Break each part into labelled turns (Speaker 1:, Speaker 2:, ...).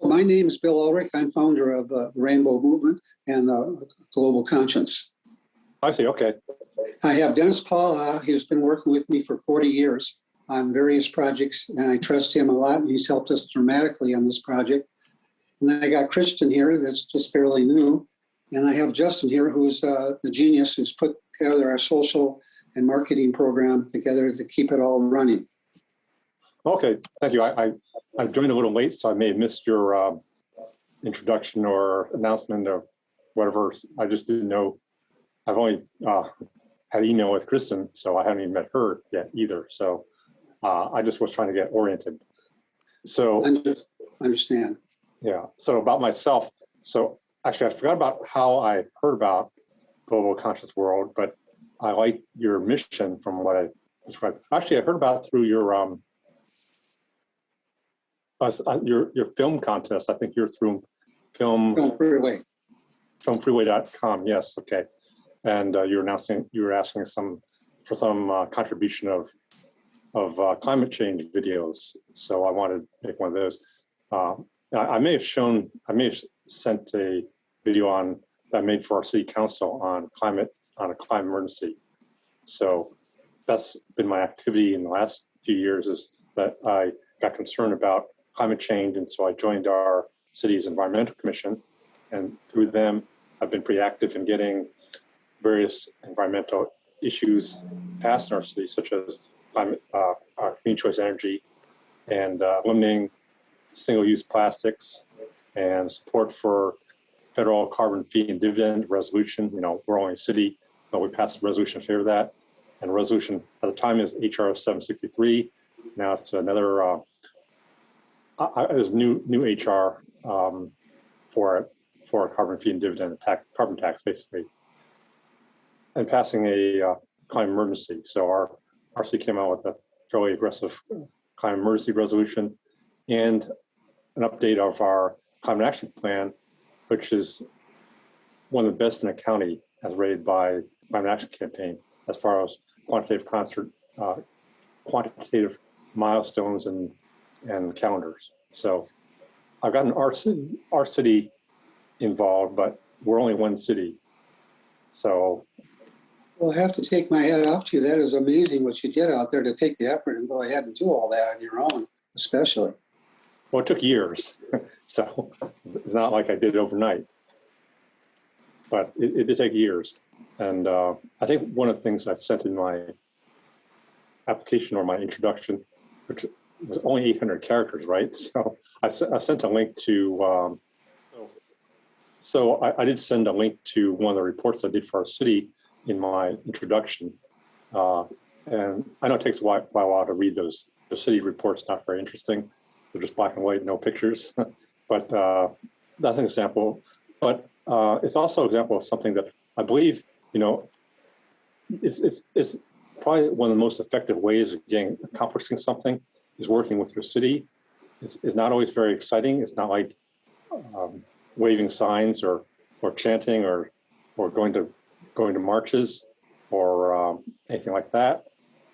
Speaker 1: My name is Bill Ulrich. I'm founder of the Rainbow Movement and Global Conscience.
Speaker 2: I see, okay.
Speaker 1: I have Dennis Paul. He's been working with me for 40 years on various projects, and I trust him a lot. He's helped us dramatically on this project. And then I got Christian here that's just fairly new. And I have Justin here, who's the genius who's put together our social and marketing program together to keep it all running.
Speaker 2: Okay, thank you. I joined a little late, so I may have missed your introduction or announcement or whatever. I just didn't know. I've only had email with Kristen, so I haven't even met her yet either. So I just was trying to get oriented. So
Speaker 1: understand.
Speaker 2: Yeah. So about myself. So actually, I forgot about how I heard about Global Conscious World, but I like your mission from what I described. Actually, I heard about it through your film contest. I think you're through Film
Speaker 1: Freeway.
Speaker 2: Filmfreeway.com. Yes. Okay. And you were asking for some contribution of climate change videos. So I wanted to make one of those. I may have sent a video that I made for our city council on a climate emergency. So that's been my activity in the last few years, is that I got concerned about climate change, and so I joined our city's environmental commission, and through them I've been pretty active in getting various environmental issues passed in our city, such as climate, green choice energy, and eliminating single-use plastics, and support for federal carbon fee and dividend resolution. You know, we're only a city, but we passed a resolution in favor of that. And the resolution at the time is HR 763. Now it's another, there's new HR for a carbon fee and dividend carbon tax, basically, and passing a climate emergency. So our city came out with a fairly aggressive climate emergency resolution and an update of our climate action plan, which is one of the best in the county as rated by Climate Action Campaign as far as quantitative milestones and calendars. So I've gotten our city involved, but we're only one city. So
Speaker 1: well, I have to take my hat off to you. That is amazing what you did out there to take the effort and go ahead and do all that on your own, especially.
Speaker 2: Well, it took years, so it's not like I did it overnight, but it did take years. And I think one of the things I sent in my application or my introduction, which was only 800 characters, right? So I sent a link to, I did send a link to one of the reports I did for our city in my introduction. And I know it takes a while to read those. The city report's not very interesting. They're just black and white, no pictures. But that's an example. But it's also an example of something that I believe, you know, it's probably one of the most effective ways of accomplishing something is working with your city. It's not always very exciting. It's not like waving signs or chanting or going to marches or anything like that.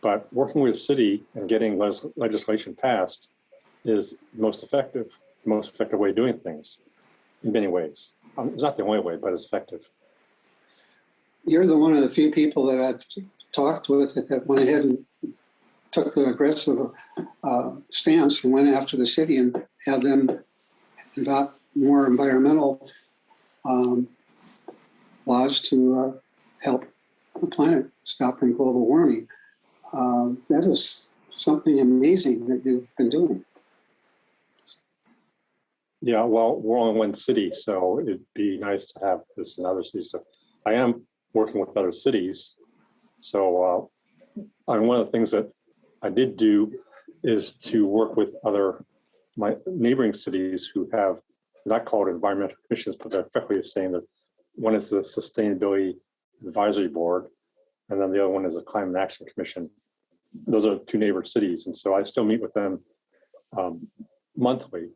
Speaker 2: But working with the city and getting legislation passed is the most effective way of doing things in many ways. It's not the only way, but it's effective.
Speaker 1: You're one of the few people that I've talked with that went ahead and took an aggressive stance and went after the city and had them adopt more environmental laws to help the planet stop from global warming. That is something amazing that you've been doing.
Speaker 2: Yeah, well, we're only one city, so it'd be nice to have this in other cities. So I am working with other cities. So one of the things that I did do is to work with my neighboring cities who have, not called environmental commissions, but they're effectively the same. That one is the Sustainability Advisory Board, and then the other one is a Climate Action Commission. Those are two neighbor cities, and so I still meet with them monthly,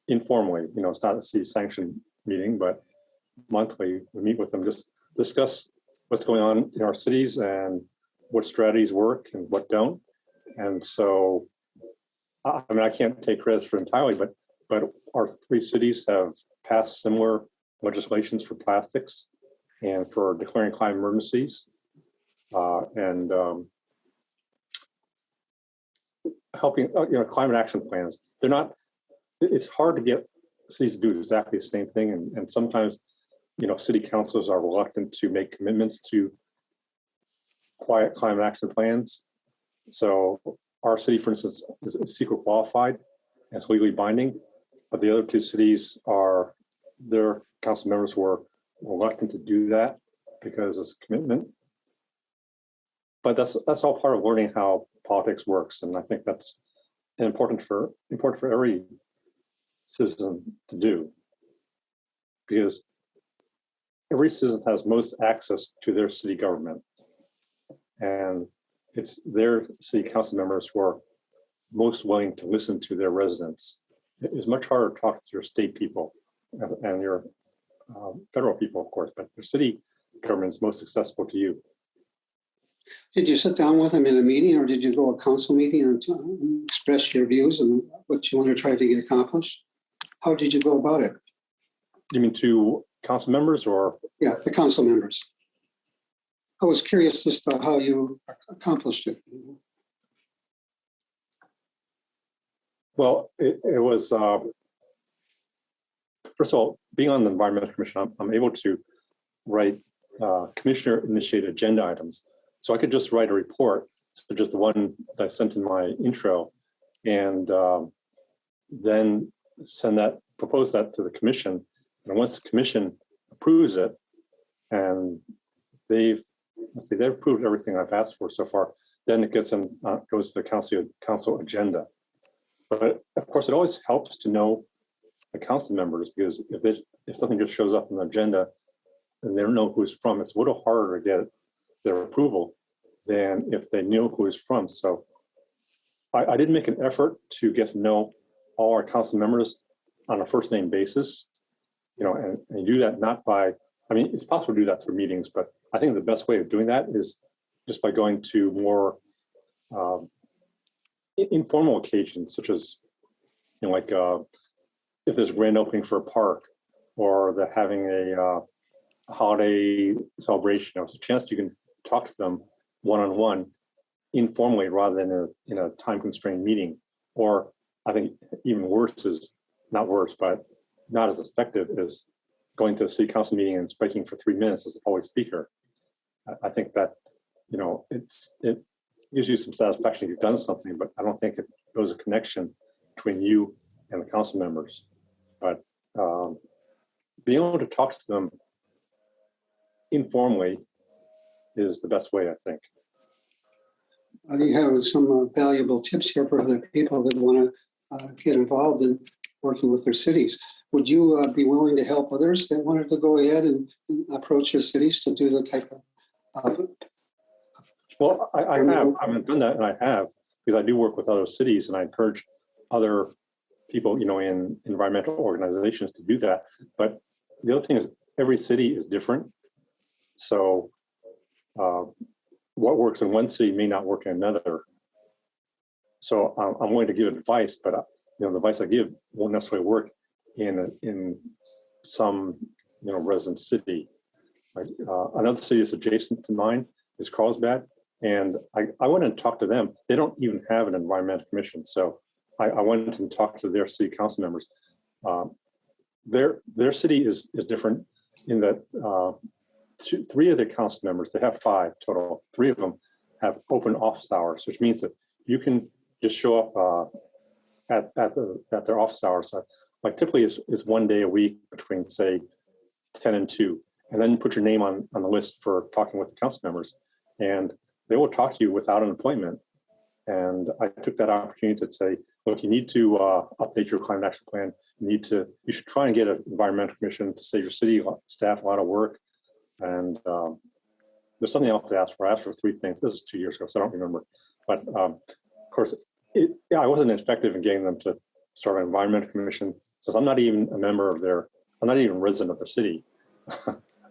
Speaker 2: informally. You know, it's not a city sanctioned meeting, but monthly we meet with them, just discuss what's going on in our cities and what strategies work and what don't. And so, I mean, I can't take credit for it entirely, but our three cities have passed similar legislations for plastics and for declaring climate emergencies and helping, climate action plans. They're not, it's hard to get cities to do exactly the same thing. And sometimes, city councils are reluctant to make commitments to quiet climate action plans. So our city, for instance, is CEQA-qualified and it's legally binding, but the other two cities their council members were reluctant to do that because it's a commitment. But that's all part of learning how politics works, and I think that's important for every citizen to do, because every citizen has most access to their city government, and it's their city council members who are most willing to listen to their residents. It's much harder to talk to your state people and your federal people, of course, but your city government is most accessible to you.
Speaker 1: Did you sit down with them in a meeting, or did you go to a council meeting and express your views and what you want to try to get accomplished? How did you go about it?
Speaker 2: You mean to council members or?
Speaker 1: Yeah, the council members. I was curious as to how you accomplished it.
Speaker 2: Well, it was, first of all, being on the Environmental Commission, I'm able to write commissioner-initiated agenda items. So I could just write a report, so just the one that I sent in my intro, and then propose that to the commission. And once the commission approves it, and they've approved everything I've asked for so far, then it goes to the council agenda. But of course, it always helps to know the council members, because if something just shows up on the agenda and they don't know who it's from, it's a little harder to get their approval than if they knew who it's from. So I did make an effort to get to know all our council members on a first name basis, and you do that not by, it's possible to do that through meetings, but I think the best way of doing that is just by going to more informal occasions, such as, if there's a grand opening for a park, or they're having a holiday celebration, it's a chance you can talk to them one-on-one informally rather than in a time-constrained meeting. Or I think even worse is, not worse, but not as effective as going to a city council meeting and speaking for 3 minutes as a public speaker. I think that, it gives you some satisfaction you've done something, but I don't think it shows a connection between you and the council members. But being able to talk to them informally is the best way, I think.
Speaker 1: You have some valuable tips here for other people that want to get involved in working with their cities. Would you be willing to help others that wanted to go ahead and approach your cities to do the type of?
Speaker 2: Well, I haven't done that, and I have, because I do work with other cities, and I encourage other people, in environmental organizations to do that. But the other thing is, every city is different. So what works in one city may not work in another. So I'm willing to give advice, but the advice I give won't necessarily work in some resident city. Like, another city that's adjacent to mine is Carlsbad, and I went and talked to them. They don't even have an environmental commission, so I went and talked to their city council members. Their city is different in that 3 of their council members, they have 5 total, 3 of them have open office hours, which means that you can just show up at their office hours. Like typically it's 1 day a week between, say, 10 and 2, and then you put your name on the list for talking with the council members, and they will talk to you without an appointment. And I took that opportunity to say, look, you need to update your climate action plan. You should try and get an environmental commission to save your city staff a lot of work. And there's something else to ask for. I asked for 3 things. This is 2 years ago, so I don't remember. But of course, I wasn't effective in getting them to start an environmental commission, since I'm not even a member of I'm not even a resident of the city.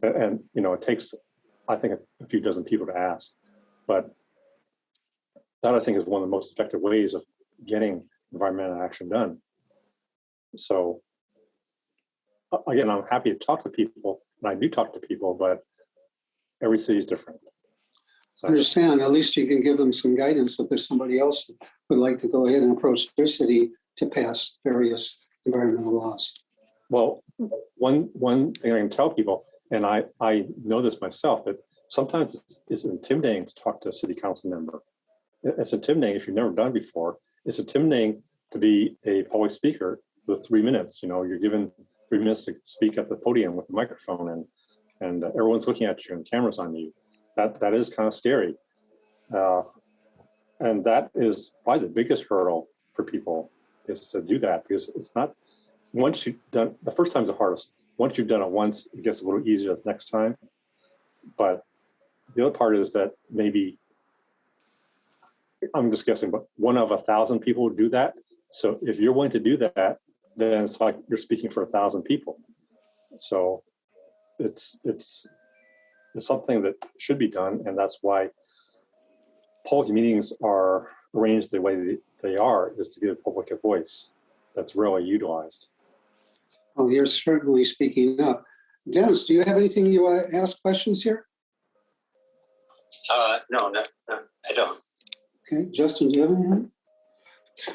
Speaker 2: And it takes, I think, a few dozen people to ask. But that, I think, is one of the most effective ways of getting environmental action done. So again, I'm happy to talk to people, and I do talk to people, but every city is different.
Speaker 1: I understand. At least you can give them some guidance if there's somebody else that would like to go ahead and approach their city to pass various environmental laws.
Speaker 2: Well, one thing I can tell people, and I know this myself, that sometimes it's intimidating to talk to a city council member. It's intimidating if you've never done it before. It's intimidating to be a public speaker with 3 minutes. You know, you're given 3 minutes to speak at the podium with a microphone, and everyone's looking at you and cameras on you. That is kind of scary. And that is probably the biggest hurdle for people, is to do that, because it's not, once you've done, the first time's the hardest. Once you've done it once, it gets a little easier the next time. But the other part is that maybe, I'm just guessing, but 1 of 1,000 people would do that. So if you're willing to do that, then it's like you're speaking for 1,000 people. So it's something that should be done, and that's why public meetings are arranged the way they are, is to give the public a voice that's really utilized.
Speaker 1: Oh, you're certainly speaking up. Dennis, do you have anything you want to ask questions here?
Speaker 3: No, I don't.
Speaker 1: Okay, Justin, do you have anything?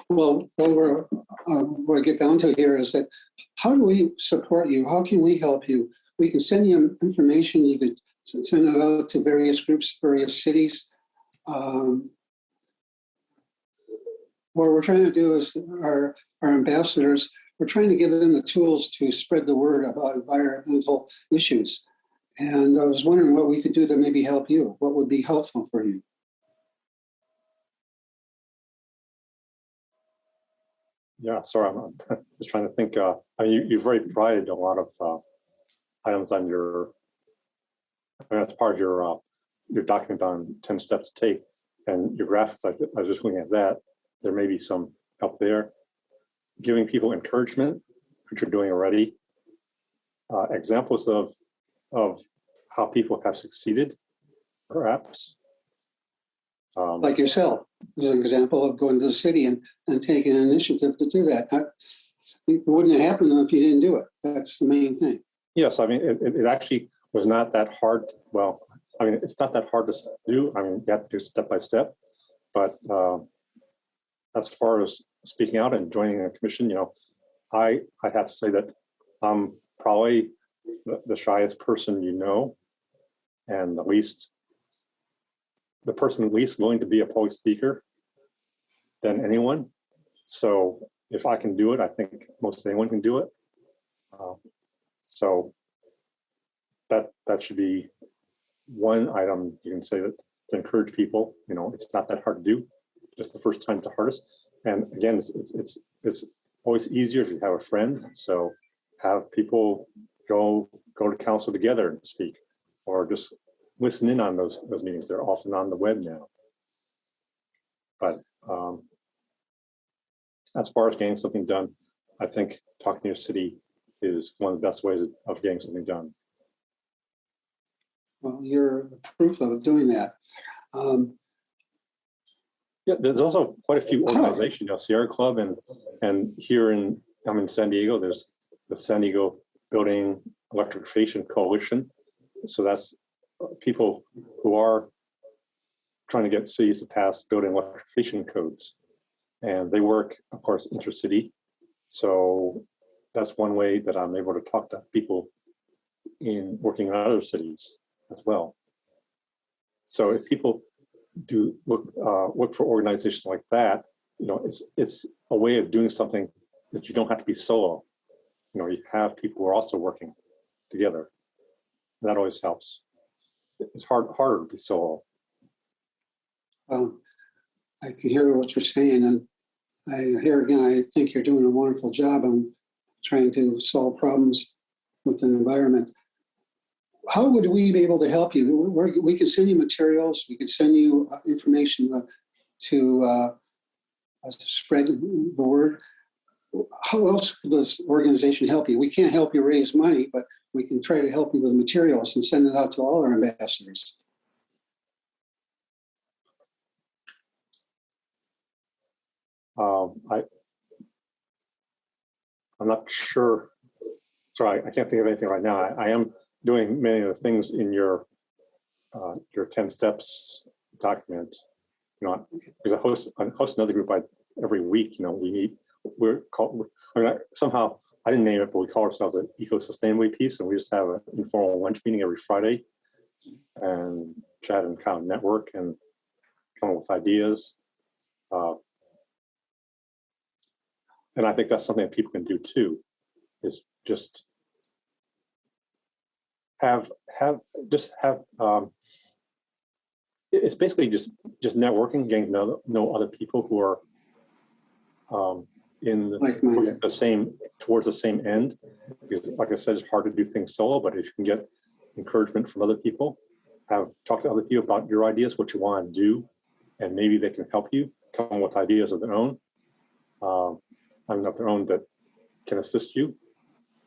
Speaker 1: Well, what I get down to here is that, how do we support you? How can we help you? We can send you information. You could send it out to various groups, various cities. What we're trying to do is our ambassadors, we're trying to give them the tools to spread the word about environmental issues. And I was wondering what we could do to maybe help you. What would be helpful for you?
Speaker 2: Yeah, sorry, I'm just trying to think. I mean, you've already provided a lot of items on your, I mean, that's part of your document on 10 steps to take, and your graphics, I was just looking at that. There may be some help there. Giving people encouragement, which you're doing already. Examples of how people have succeeded, perhaps.
Speaker 1: Like yourself, as an example of going to the city and taking an initiative to do that. It wouldn't have happened if you didn't do it. That's the main thing.
Speaker 2: Yes, I mean, it actually was not that hard. Well, I mean, it's not that hard to do. I mean, you have to do step by step. But as far as speaking out and joining a commission, you know, I have to say that I'm probably the shyest person you know, and the person least willing to be a public speaker than anyone. So if I can do it, I think most anyone can do it. So that should be one item you can say, that to encourage people. You know, it's not that hard to do. Just the first time's the hardest. And again, it's always easier if you have a friend. So have people go to council together and speak, or just listen in on those meetings. They're often on the web now. But as far as getting something done, I think talking to your city is one of the best ways of getting something done.
Speaker 1: Well, you're proof of doing that.
Speaker 2: Yeah, there's also quite a few organizations, you know, Sierra Club, and here I'm in San Diego, there's the San Diego Building Electrification Coalition. So that's people who are trying to get cities to pass building electrification codes. And they work, of course, intercity. So that's one way that I'm able to talk to people working in other cities as well. So if people do look for organizations like that, you know, it's a way of doing something that you don't have to be solo. You know, you have people who are also working together. That always helps. It's harder to be solo.
Speaker 1: Well, I can hear what you're saying, and I think you're doing a wonderful job on trying to solve problems with an environment. How would we be able to help you? We can send you materials. We could send you information to spread the word. How else could this organization help you? We can't help you raise money, but we can try to help you with materials and send it out to all our ambassadors.
Speaker 2: I'm not sure. As sorry, I can't think of anything right now. I am doing many of the things in your 10 steps document, you know, because I host another group every week. You know, we meet. Somehow I didn't name it, but we call ourselves an eco-sustainability piece, and we just have an informal lunch meeting every Friday and chat and kind of network and come up with ideas. And I think that's something that people can do too, is just have it's basically just networking, getting to know other people who are in towards the same end. Because like I said, it's hard to do things solo, but if you can get encouragement from other people, talk to other people about your ideas, what you want to do, and maybe they can help you come up with ideas of their own. Of their own that can assist you.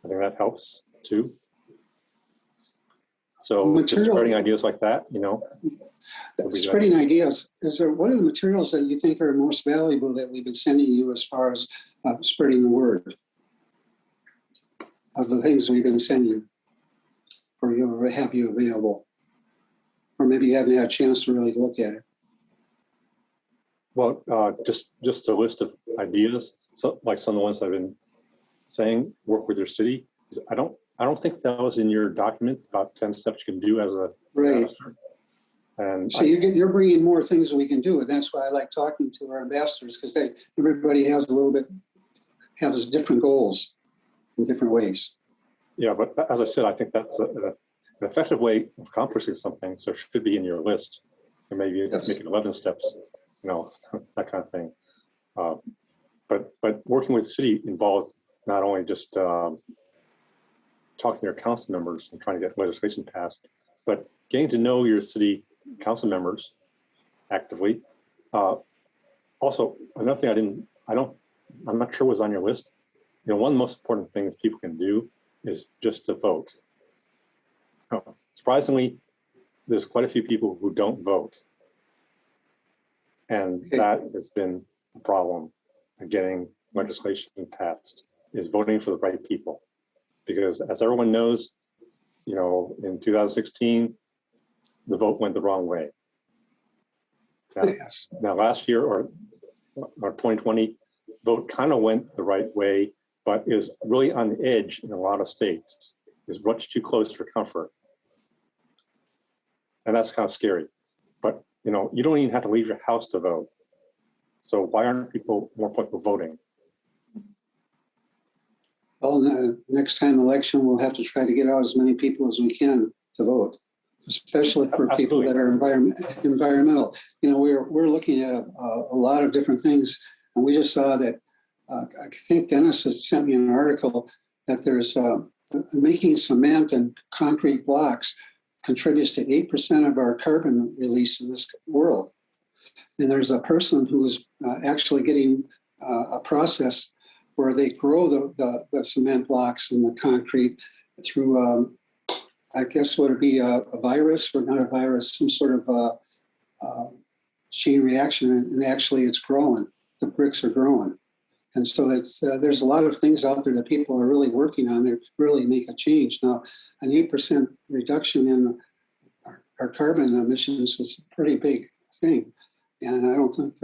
Speaker 2: I think that helps too. So just spreading ideas like that, you know.
Speaker 1: Spreading ideas. What are the materials that you think are most valuable that we've been sending you as far as spreading the word of the things we've been sending you, or have you available, or maybe you haven't had a chance to really look at it?
Speaker 2: Well, just a list of ideas. So, like some of the ones I've been saying, work with your city. I don't think that was in your document about 10 steps you can do as a
Speaker 1: right.
Speaker 2: ambassador. And
Speaker 1: so you're bringing more things that we can do, and that's why I like talking to our ambassadors, because everybody has different goals in different ways.
Speaker 2: Yeah, but as I said, I think that's an effective way of accomplishing something. So it should be in your list, and maybe make it 11 steps, you know, that kind of thing. But working with the city involves not only just talking to your council members and trying to get legislation passed, but getting to know your city council members actively. Also, another thing I'm not sure was on your list. You know, one of the most important things people can do is just to vote. Surprisingly, there's quite a few people who don't vote, and that has been a problem. Getting legislation passed is voting for the right people, because as everyone knows, you know, in 2016 the vote went the wrong way. Now last year or 2020 vote kind of went the right way, but is really on the edge in a lot of states, is much too close for comfort, and that's kind of scary. But you know, you don't even have to leave your house to vote. So why aren't more people voting?
Speaker 1: Well, the next time election, we'll have to try to get out as many people as we can to vote, especially for people that are environmental. You know, we're looking at a lot of different things, and we just saw that. I think Dennis has sent me an article that there's making cement and concrete blocks contributes to 8% of our carbon release in this world. And there's a person who is actually getting a process where they grow the cement blocks and the concrete through, I guess, would it be a virus or not a virus, some sort of chain reaction, and actually it's growing. The bricks are growing. And so there's a lot of things out there that people are really working on that really make a change. Now, an 8% reduction in our carbon emissions was a pretty big thing. And I don't think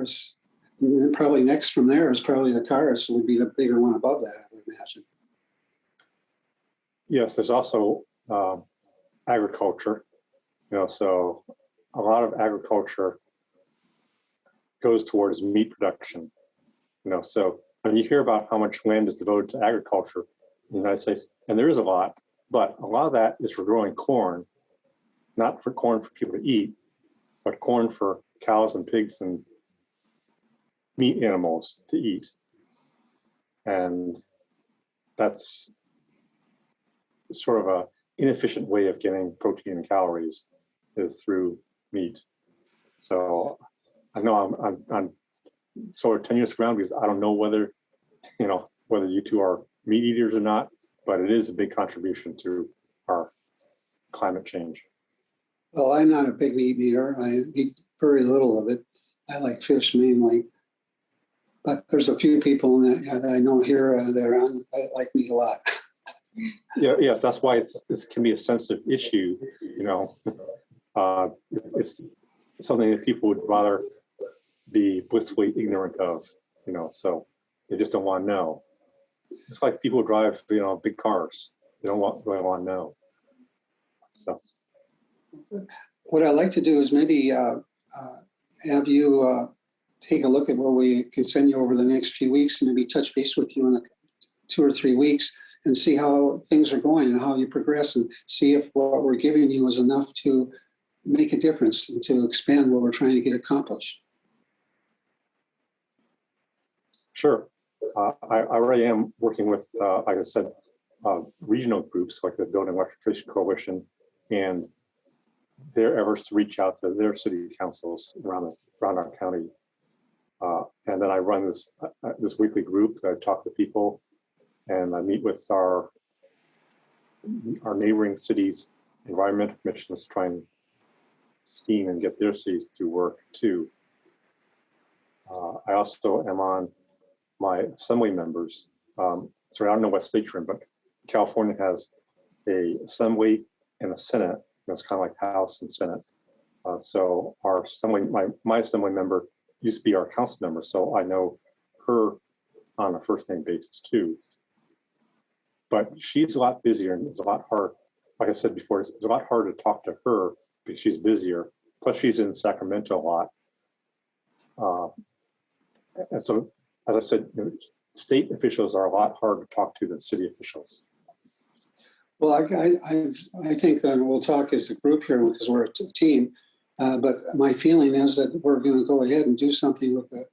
Speaker 1: probably next from there is probably the cars would be the bigger one above that, I would imagine.
Speaker 2: Yes, there's also agriculture. You know, so a lot of agriculture goes towards meat production. You know, so when you hear about how much land is devoted to agriculture in the United States, and there is a lot, but a lot of that is for growing corn, not for corn for people to eat, but corn for cows and pigs and meat animals to eat. And that's sort of a inefficient way of getting protein and calories, is through meat. So I know I'm sort of tenuous ground, because I don't know whether you two are meat eaters or not, but it is a big contribution to our climate change.
Speaker 1: Well, I'm not a big meat eater. I eat very little of it. I like fish mainly. But there's a few people that I know here that are on, I like meat a lot.
Speaker 2: Yeah, yes, that's why it can be a sensitive issue. It's something that people would rather be blissfully ignorant of. So they just don't want to know. It's like people who drive, big cars. They don't really want to know. So
Speaker 1: What I'd like to do is maybe have you take a look at what we can send you over the next few weeks, and maybe touch base with you in 2 or 3 weeks and see how things are going and how you progress, and see if what we're giving you is enough to make a difference and to expand what we're trying to get accomplished.
Speaker 2: sure. I already am working with, like I said, regional groups like the Building Electrification Coalition and their efforts to reach out to their city councils around our county. And then I run this weekly group that I talk to people, and I meet with our neighboring cities' environmental commissions to try and scheme and get their cities to work too. I also am on my assembly members. Sorry, I don't know what state you're in, but California has a assembly and a senate. It's kind of like House and Senate. So our assembly, my assembly member used to be our council member, so I know her on a first name basis too. But she's a lot busier, and it's a lot hard. Like I said before, it's a lot harder to talk to her because she's busier. Plus, she's in Sacramento a lot. And so, as I said, state officials are a lot harder to talk to than city officials.
Speaker 1: Well, I think we'll talk as a group here because we're a team. But my feeling is that we're going to go ahead and do something with the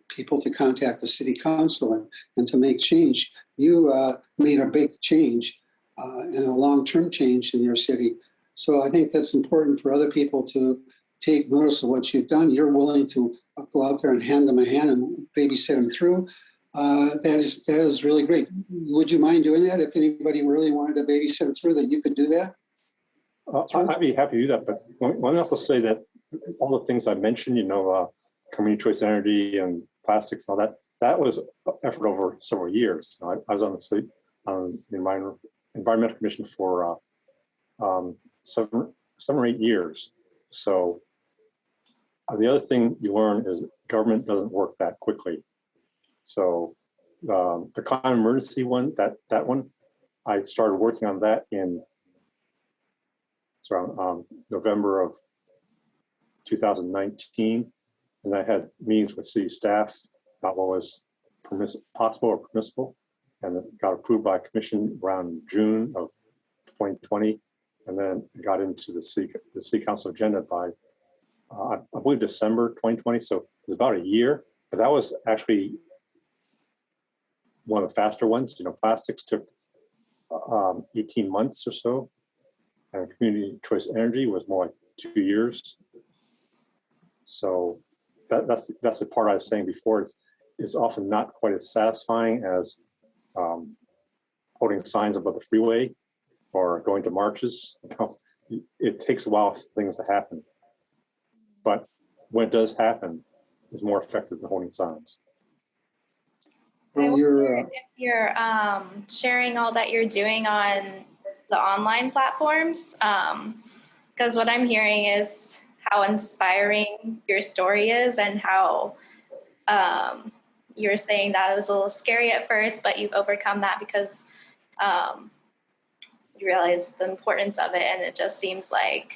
Speaker 1: people to contact the city council and to make change. You made a big change and a long-term change in your city. So I think that's important for other people to take notice of what you've done. You're willing to go out there and hand them a hand and babysit them through. That is really great. Would you mind doing that? If anybody really wanted to babysit them through, that you could do that?
Speaker 2: I'd be happy to do that, but let me also say that all the things I mentioned, community choice energy and plastics, and all that was an effort over several years. I was on the environmental commission for 7 or 8 years. So the other thing you learn is government doesn't work that quickly. So the climate emergency one, that one, I started working on that in November of 2019, and I had meetings with city staff about what was possible or permissible, and it got approved by a commission around June of 2020, and then it got into the city council agenda by I believe December 2020. So it was about a year, but that was actually one of the faster ones. Plastics took 18 months or so, and community choice energy was more like 2 years. So that's the part I was saying before. It's often not quite as satisfying as holding signs above the freeway or going to marches. It takes a while for things to happen, but when it does happen, it's more effective than holding signs.
Speaker 1: Well,
Speaker 4: if you're sharing all that you're doing on the online platforms, because what I'm hearing is how inspiring your story is, and how you're saying that it was a little scary at first, but you've overcome that because you realize the importance of it. And it just seems like,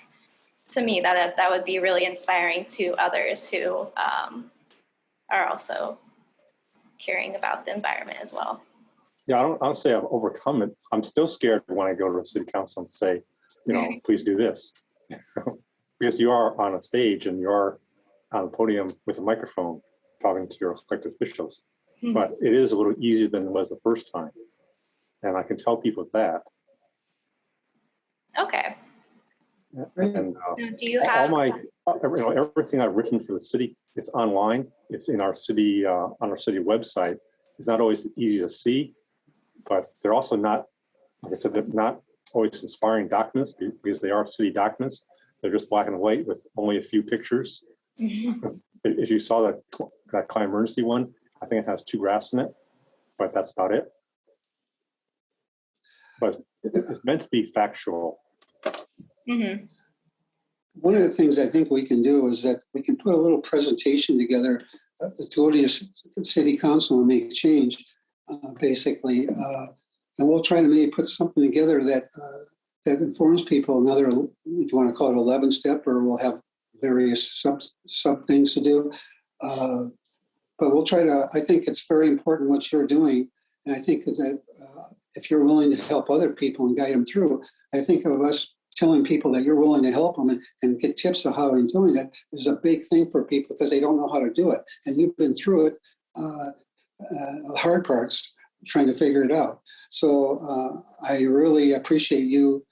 Speaker 4: to me, that would be really inspiring to others who are also caring about the environment as well.
Speaker 2: Yeah, I don't say I've overcome it. I'm still scared when I go to a city council and say, please do this. Because you are on a stage and you are on a podium with a microphone talking to your elected officials. Mm-hmm. But it is a little easier than it was the first time. And I can tell people that.
Speaker 4: Okay.
Speaker 2: And
Speaker 4: do you have
Speaker 2: everything I've written for the city, it's online. It's in our city, on our city website. It's not always easy to see, but they're also not, like I said, they're not always inspiring documents because they are city documents. They're just black and white with only a few pictures. Mm-hmm. If you saw that climate emergency one, I think it has 2 graphs in it, but that's about it. but it's meant to be factual.
Speaker 4: Mm-hmm.
Speaker 1: One of the things I think we can do is that we can put a little presentation together to go to your city council and make change, basically. And we'll try to maybe put something together that that informs people another, if you want to call it 11 step, or we'll have various sub things to do. But we'll try to, I think it's very important what you're doing. And I think that if you're willing to help other people and guide them through, I think of us telling people that you're willing to help them and get tips of how they're doing it is a big thing for people because they don't know how to do it. And you've been through it, the hard parts, trying to figure it out. So I really appreciate you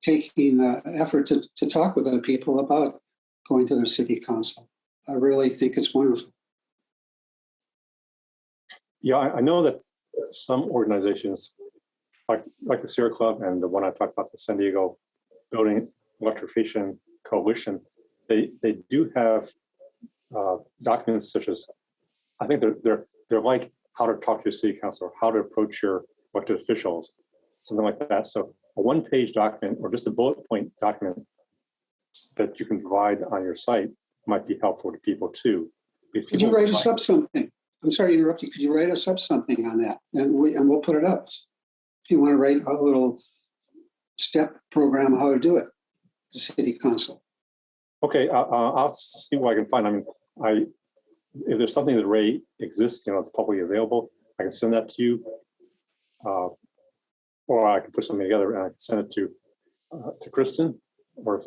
Speaker 1: taking the effort to talk with other people about going to their city council. I really think it's wonderful.
Speaker 2: Yeah, I know that some organizations, like the Sierra Club and the one I talked about, the San Diego Building Electrification Coalition, they do have documents such as, I think they're like how to talk to your city council, or how to approach your elected officials, something like that. So a one-page document or just a bullet point document that you can provide on your site might be helpful to people too.
Speaker 1: Could you write us up something? I'm sorry to interrupt you. Could you write us up something on that? And we'll put it up. If you want to write a little step program how to do it, the city council.
Speaker 2: Okay, I'll see what I can find. I mean, if there's something that already exists, it's publicly available, I can send that to you, or I can put something together and I can send it to Kristen, or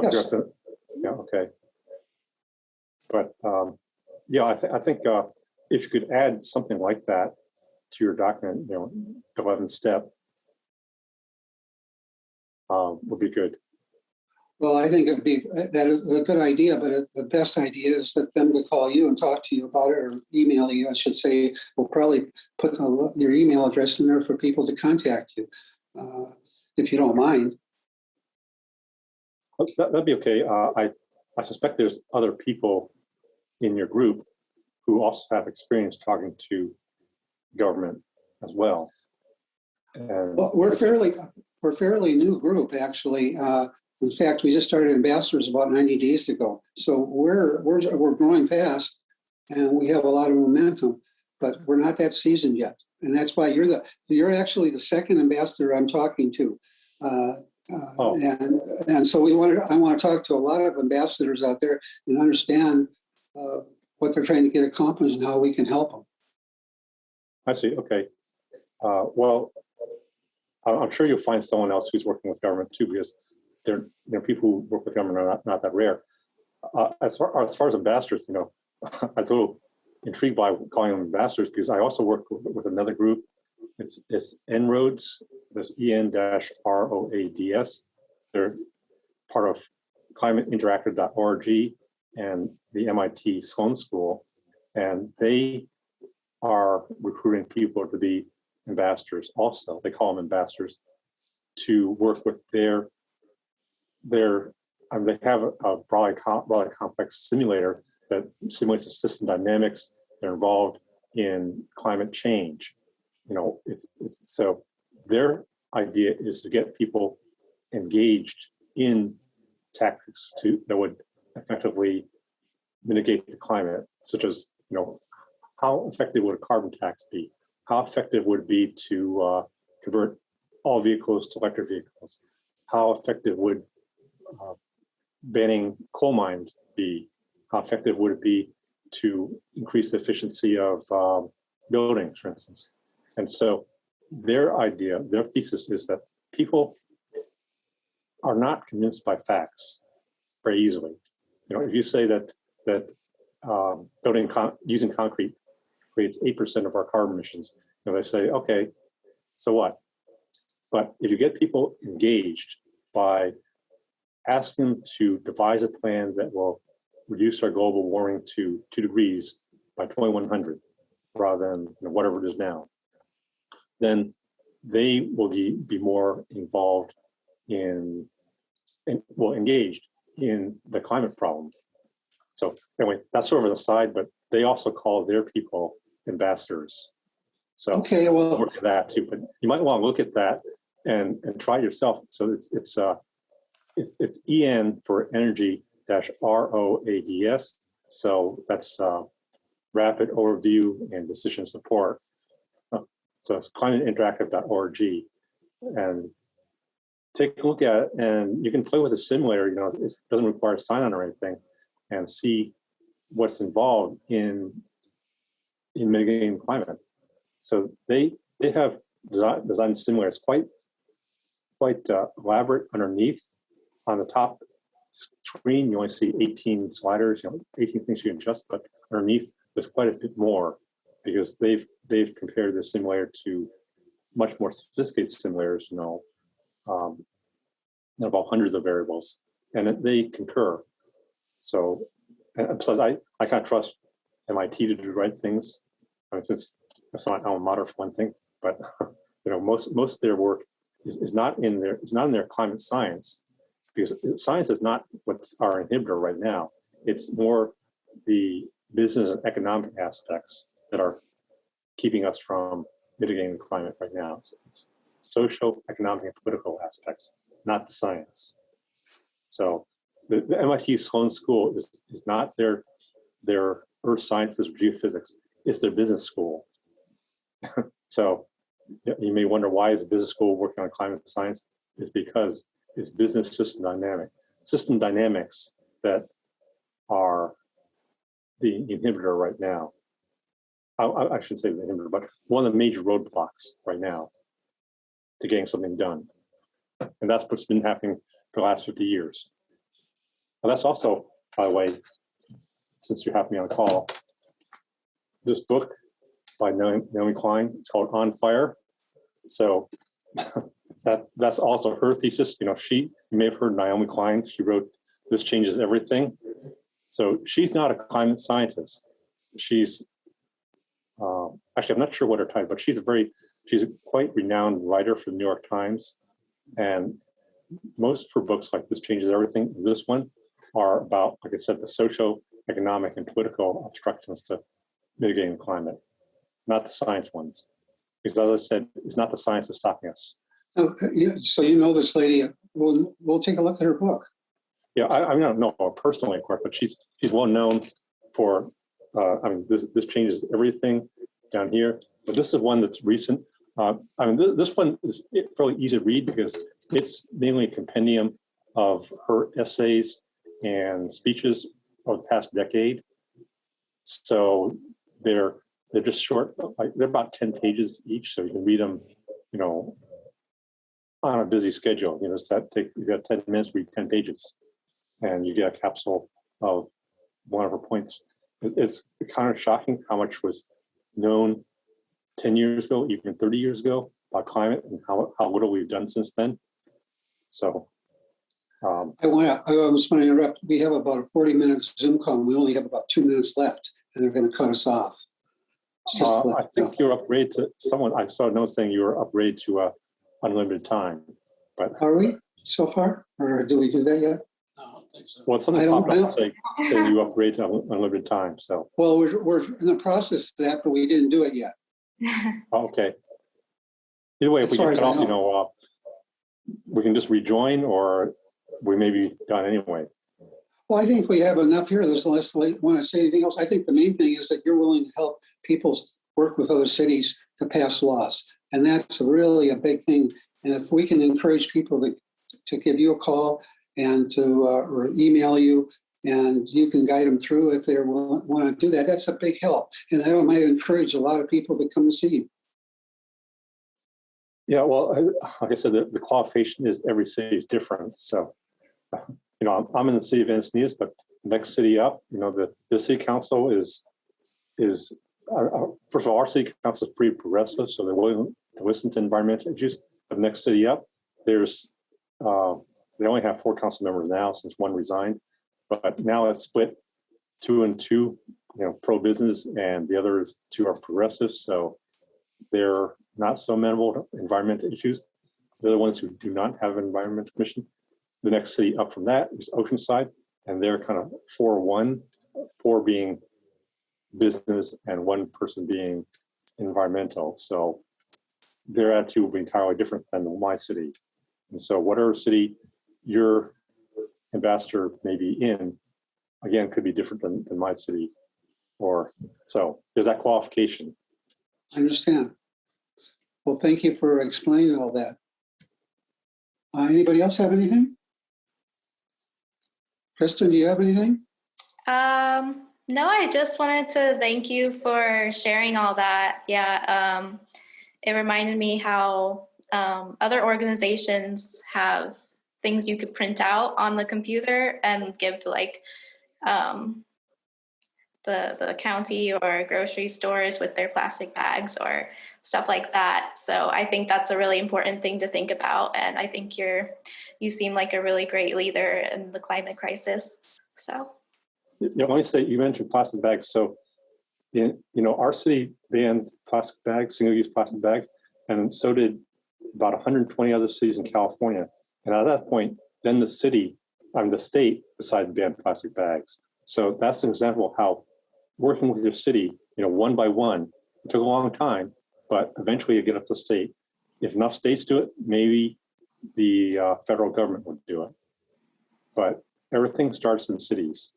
Speaker 1: Yes.
Speaker 2: Yeah, okay. But yeah, I think if you could add something like that to your document, 11 step, would be good.
Speaker 1: Well, I think that is a good idea, but the best idea is that them to call you and talk to you about it, or email you, I should say. We'll probably put your email address in there for people to contact you, if you don't mind.
Speaker 2: That'd be okay. I suspect there's other people in your group who also have experience talking to government as well. And
Speaker 1: well, we're a fairly new group, actually. In fact, we just started ambassadors about 90 days ago. So we're growing fast, and we have a lot of momentum, but we're not that seasoned yet. And that's why you're actually the second ambassador I'm talking to. And so I want to talk to a lot of ambassadors out there and understand what they're trying to get accomplished and how we can help them.
Speaker 2: I see. Okay. Well, I'm sure you'll find someone else who's working with government too, because they're people who work with government are not that rare. As far as ambassadors, I was a little intrigued by calling them ambassadors because I also work with another group. It's En-ROADS. That's EN-ROADS. They're part of ClimateInteractive.org and the MIT Sloan School, and they are recruiting people to be ambassadors. Also, they call them ambassadors to work with they have a broadly complex simulator that simulates the system dynamics that are involved in climate change. So their idea is to get people engaged in tactics that would effectively mitigate the climate, such as, how effective would a carbon tax be? How effective would it be to convert all vehicles to electric vehicles? How effective would banning coal mines be? How effective would it be to increase the efficiency of buildings, for instance? And so their thesis is that people are not convinced by facts very easily. If you say that using concrete creates 8% of our carbon emissions, they say, okay, so what? But if you get people engaged by asking them to devise a plan that will reduce our global warming to 2 degrees by 2100, rather than whatever it is now, then they will be more involved engaged in the climate problem. So anyway, that's sort of an aside, but they also call their people ambassadors. So
Speaker 1: Okay, well,
Speaker 2: work at that too, but you might want to look at that and try it yourself. So it's EN for energy ROADS. So that's rapid overview and decision support. So it's climateinteractive.org, and take a look at it, and you can play with a simulator. You know, it doesn't require sign-on or anything, and see what's involved in mitigating climate. So they have designed simulators quite elaborate underneath. On the top screen, you only see 18 sliders, 18 things you can adjust, but underneath there's quite a bit more, because they've compared the simulator to much more sophisticated simulators, about hundreds of variables, and they concur. So, and besides, I can't trust MIT to do the right things. I mean, since that's not alma mater for one thing, but most of their work is not in their climate science, because science is not what's our inhibitor right now. It's more the business and economic aspects that are keeping us from mitigating climate right now. So it's social, economic, and political aspects, not the science. So the MIT Sloan School is not their earth sciences or geophysics, it's their business school. So you may wonder, why is a business school working on climate science? It's because it's business system dynamics that are the inhibitor right now. I should say the inhibitor, but one of the major roadblocks right now to getting something done. And that's what's been happening for the last 50 years. And that's also, by the way, since you have me on the call, this book by Naomi Klein, it's called On Fire. So that's also her thesis. You may have heard Naomi Klein. She wrote This Changes Everything. So she's not a climate scientist. She's actually, I'm not sure what her title, but she's a quite renowned writer for the New York Times. And most of her books, like This Changes Everything, and this one, are about, like I said, the social, economic, and political obstructions to mitigating climate, not the science ones. Because as I said, it's not the science that's stopping us.
Speaker 1: so this lady. We'll take a look at her book.
Speaker 2: Yeah, I don't know her personally, of course, but she's well known for. This changes everything down here. But this is one that's recent. This one is fairly easy to read because it's mainly a compendium of her essays and speeches of the past decade. So they're just short, they're about 10 pages each, so you can read them, on a busy schedule. You've got 10 minutes, read 10 pages, and you get a capsule of one of her points. It's kind of shocking how much was known 10 years ago, even 30 years ago, about climate, and how little we've done since then. So
Speaker 1: I just want to interrupt. We have about a 40-minute Zoom call, and we only have about 2 minutes left, and they're going to cut us off.
Speaker 2: I think you're upgraded to someone. I saw a note saying you were upgraded to unlimited time. But
Speaker 1: are we so far, or do we do that yet?
Speaker 3: I don't think so.
Speaker 2: Well, something popped up saying you upgrade to unlimited time. So
Speaker 1: well, we're in the process of that, but we didn't do it yet.
Speaker 2: Okay. Either way, if we get cut off, we can just rejoin, or we may be done anyway.
Speaker 1: Well, I think we have enough here. There's less. Want to say anything else? I think the main thing is that you're willing to help people work with other cities to pass laws, and that's really a big thing. And if we can encourage people to give you a call and to or email you, and you can guide them through if they want to do that, that's a big help. And that might encourage a lot of people to come and see you.
Speaker 2: Yeah, well, like I said, the qualification is every city is different. So, I'm in the city of Encinitas, but the next city up, the city council is first of all, our city council is pretty progressive, so they're willing to listen to environmental issues. The next city up, they only have 4 council members now since one resigned, but now it's split 2 and 2, pro-business, and the other 2 are progressive, so they're not so amenable to environmental issues. They're the ones who do not have an environmental commission. The next city up from that is Oceanside, and they're kind of 4-1, 4 being business and 1 person being environmental. So their attitude will be entirely different than my city. And so whatever city your ambassador may be in, again, could be different than my city. Or so there's that qualification.
Speaker 1: I understand. Well, thank you for explaining all that. Anybody else have anything? Kristen, do you have anything?
Speaker 4: No, I just wanted to thank you for sharing all that. Yeah, it reminded me how other organizations have things you could print out on the computer and give to like the county or grocery stores with their plastic bags or stuff like that. So I think that's a really important thing to think about. And I think you seem like a really great leader in the climate crisis. So.
Speaker 2: Let me say, you mentioned plastic bags. So, our city banned plastic bags, single-use plastic bags, and so did about 120 other cities in California. And at that point, then the state decided to ban plastic bags. So that's an example of how working with your city, one by one, it took a long time, but eventually you get up to state. If enough states do it, maybe the federal government would do it. But everything starts in cities.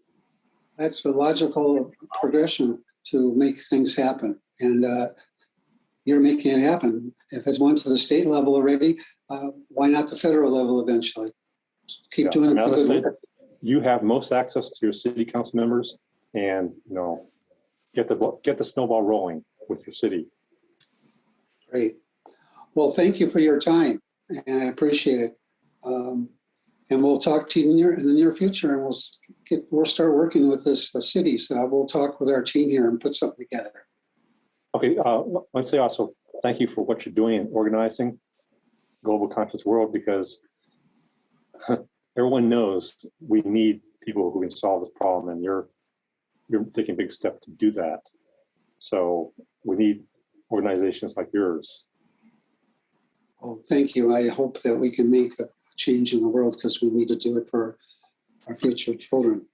Speaker 1: That's a logical progression to make things happen. And you're making it happen. If it's went to the state level already, why not the federal level eventually? Keep doing it for good work.
Speaker 2: You have most access to your city council members, and get the snowball rolling with your city.
Speaker 1: Great. Well, thank you for your time, and I appreciate it. And we'll talk to you in the near future, and we'll start working with this city. So we'll talk with our team here and put something together.
Speaker 2: Okay. Let's say also thank you for what you're doing in organizing GlobalConscience.World, because everyone knows we need people who can solve this problem, and you're taking a big step to do that. So we need organizations like yours.
Speaker 1: Well, thank you. I hope that we can make a change in the world, because we need to do it for our future children.